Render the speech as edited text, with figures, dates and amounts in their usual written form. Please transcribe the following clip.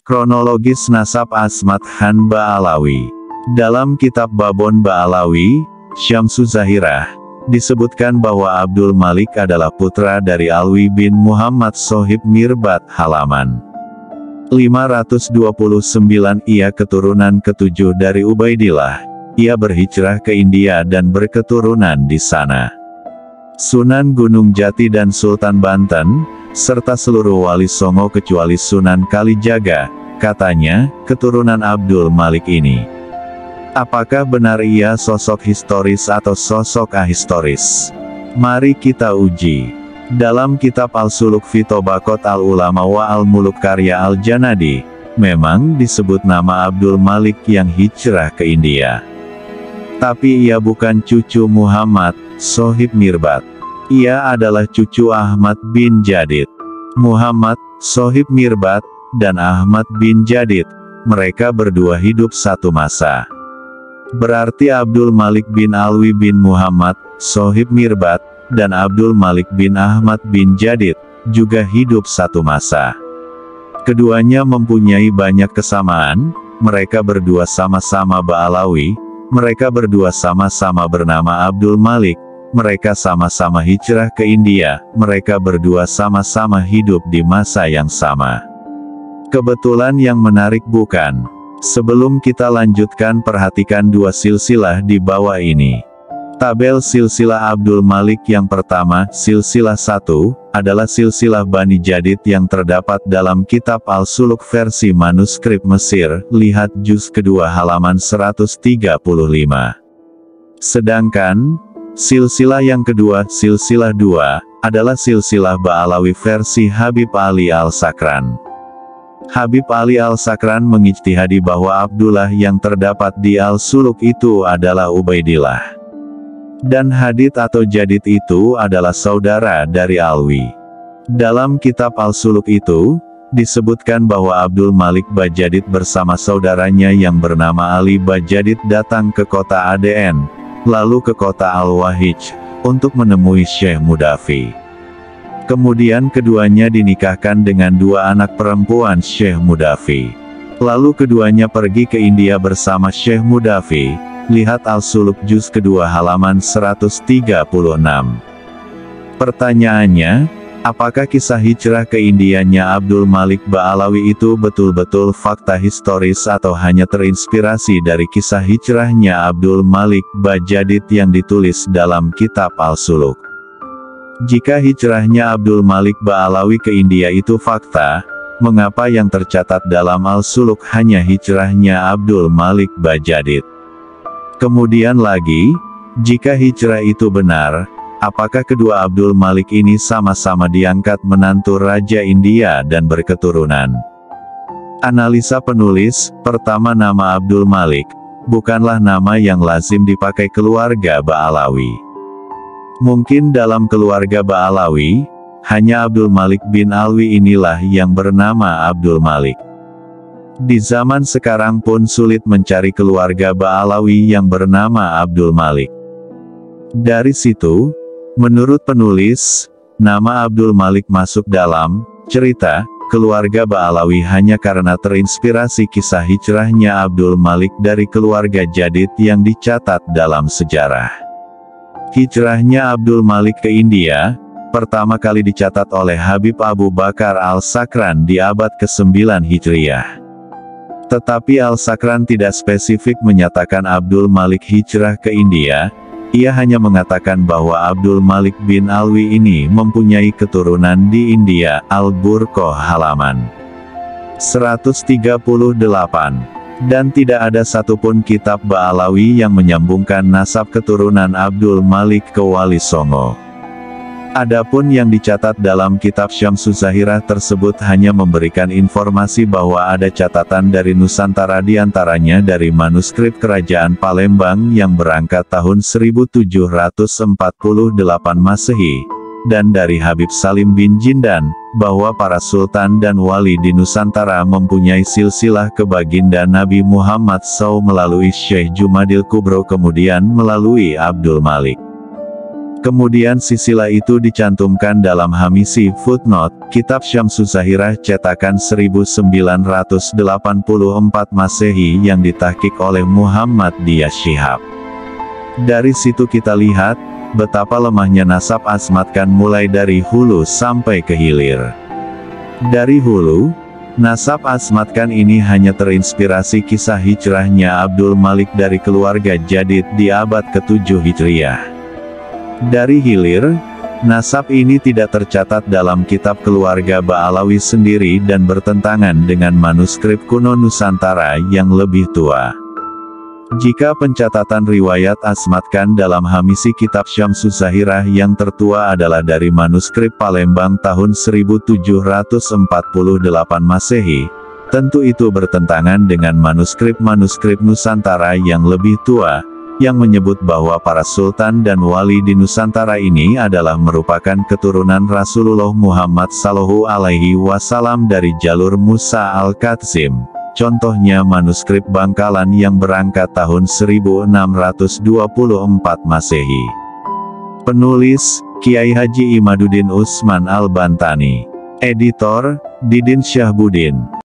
Kronologis nasab Asmat Khan Ba'alawi. Dalam kitab Babon Ba'alawi, Syamsu Zahirah, disebutkan bahwa Abdul Malik adalah putra dari Alwi bin Muhammad Sohib Mirbat, halaman 529. Ia keturunan ketujuh dari Ubaidillah. Ia berhijrah ke India dan berketurunan di sana. Sunan Gunung Jati dan Sultan Banten, serta seluruh wali Songo kecuali Sunan Kalijaga, katanya, keturunan Abdul Malik ini. Apakah benar ia sosok historis atau sosok ahistoris? Mari kita uji. Dalam kitab Al-Suluk fi Tobaqat Al-Ulama wa Al-Muluk karya Al-Janadi, memang disebut nama Abdul Malik yang hijrah ke India. Tapi ia bukan cucu Muhammad Sohib Mirbat. Ia adalah cucu Ahmad bin Jadid. Muhammad Sohib Mirbat dan Ahmad bin Jadid, mereka berdua hidup satu masa. Berarti Abdul Malik bin Alwi bin Muhammad Sohib Mirbat dan Abdul Malik bin Ahmad bin Jadid juga hidup satu masa. Keduanya mempunyai banyak kesamaan. Mereka berdua sama-sama Ba'alawi. Mereka berdua sama-sama bernama Abdul Malik. Mereka sama-sama hijrah ke India. Mereka berdua sama-sama hidup di masa yang sama. Kebetulan yang menarik bukan? Sebelum kita lanjutkan, perhatikan dua silsilah di bawah ini. Tabel silsilah Abdul Malik yang pertama, silsilah 1, adalah silsilah Bani Jadid yang terdapat dalam kitab Al-Suluk versi manuskrip Mesir, lihat juz kedua halaman 135. Sedangkan, silsilah yang kedua, silsilah 2, adalah silsilah Ba'alawi versi Habib Ali Al-Sakran. Habib Ali Al-Sakran mengijtihadi bahwa Abdullah yang terdapat di Al-Suluk itu adalah Ubaidillah. Dan Hadid atau Jadid itu adalah saudara dari Alwi. Dalam kitab Al-Suluk itu, disebutkan bahwa Abdul Malik Bajadid bersama saudaranya yang bernama Ali Bajadid datang ke kota Aden, lalu ke kota Al-Wahij, untuk menemui Syekh Mudafi. Kemudian keduanya dinikahkan dengan dua anak perempuan Syekh Mudafi. Lalu keduanya pergi ke India bersama Syekh Mudafi. Lihat Al-Suluk juz kedua halaman 136. Pertanyaannya, apakah kisah hijrah ke Indianya Abdul Malik Ba'alawi itu betul-betul fakta historis atau hanya terinspirasi dari kisah hijrahnya Abdul Malik Bajadid yang ditulis dalam kitab Al-Suluk? Jika hijrahnya Abdul Malik Ba'alawi ke India itu fakta, mengapa yang tercatat dalam Al-Suluk hanya hijrahnya Abdul Malik Bajadid? Kemudian lagi, jika hijrah itu benar, apakah kedua Abdul Malik ini sama-sama diangkat menantu Raja India dan berketurunan? Analisa penulis, pertama, nama Abdul Malik bukanlah nama yang lazim dipakai keluarga Ba'alawi. Mungkin dalam keluarga Ba'alawi, hanya Abdul Malik bin Alwi inilah yang bernama Abdul Malik. Di zaman sekarang pun sulit mencari keluarga Ba'alawi yang bernama Abdul Malik. Dari situ, menurut penulis, nama Abdul Malik masuk dalam cerita keluarga Ba'alawi hanya karena terinspirasi kisah hijrahnya Abdul Malik dari keluarga Jadid yang dicatat dalam sejarah. Hijrahnya Abdul Malik ke India pertama kali dicatat oleh Habib Abu Bakar Al-Sakran di abad ke-9 Hijriah. Tetapi Al-Sakran tidak spesifik menyatakan Abdul Malik hijrah ke India. Ia hanya mengatakan bahwa Abdul Malik bin Alwi ini mempunyai keturunan di India. Al-Burqah halaman 138. Dan tidak ada satupun kitab Ba'alawi yang menyambungkan nasab keturunan Abdul Malik ke Wali Songo. Adapun yang dicatat dalam kitab Syamsu Zahirah tersebut hanya memberikan informasi bahwa ada catatan dari Nusantara, diantaranya dari manuskrip Kerajaan Palembang yang berangkat tahun 1748 Masehi, dan dari Habib Salim bin Jindan, bahwa para sultan dan wali di Nusantara mempunyai silsilah ke baginda Nabi Muhammad SAW melalui Syekh Jumadil Kubro kemudian melalui Abdul Malik. Kemudian silsilah itu dicantumkan dalam hamisi footnote, Kitab Syamsus Zahirah cetakan 1984 Masehi yang ditahqiq oleh Muhammad Dias Syihab. Dari situ kita lihat, betapa lemahnya nasab Asmatkan mulai dari hulu sampai ke hilir. Dari hulu, nasab Asmatkan ini hanya terinspirasi kisah hijrahnya Abdul Malik dari keluarga Jadid di abad ke-7 Hijriah. Dari hilir, nasab ini tidak tercatat dalam kitab keluarga Ba'alawi sendiri dan bertentangan dengan manuskrip kuno Nusantara yang lebih tua. Jika pencatatan riwayat Asmatkan dalam hamisi kitab Syamsus Zahirah yang tertua adalah dari manuskrip Palembang tahun 1748 Masehi, tentu itu bertentangan dengan manuskrip-manuskrip Nusantara yang lebih tua, yang menyebut bahwa para sultan dan wali di Nusantara ini adalah merupakan keturunan Rasulullah Muhammad SAW dari jalur Musa al-Kadzim. Contohnya manuskrip Bangkalan yang berangkat tahun 1624 Masehi. Penulis, Kiai Haji Imaduddin Utsman Al-Bantani. Editor, Didin Syahbudin.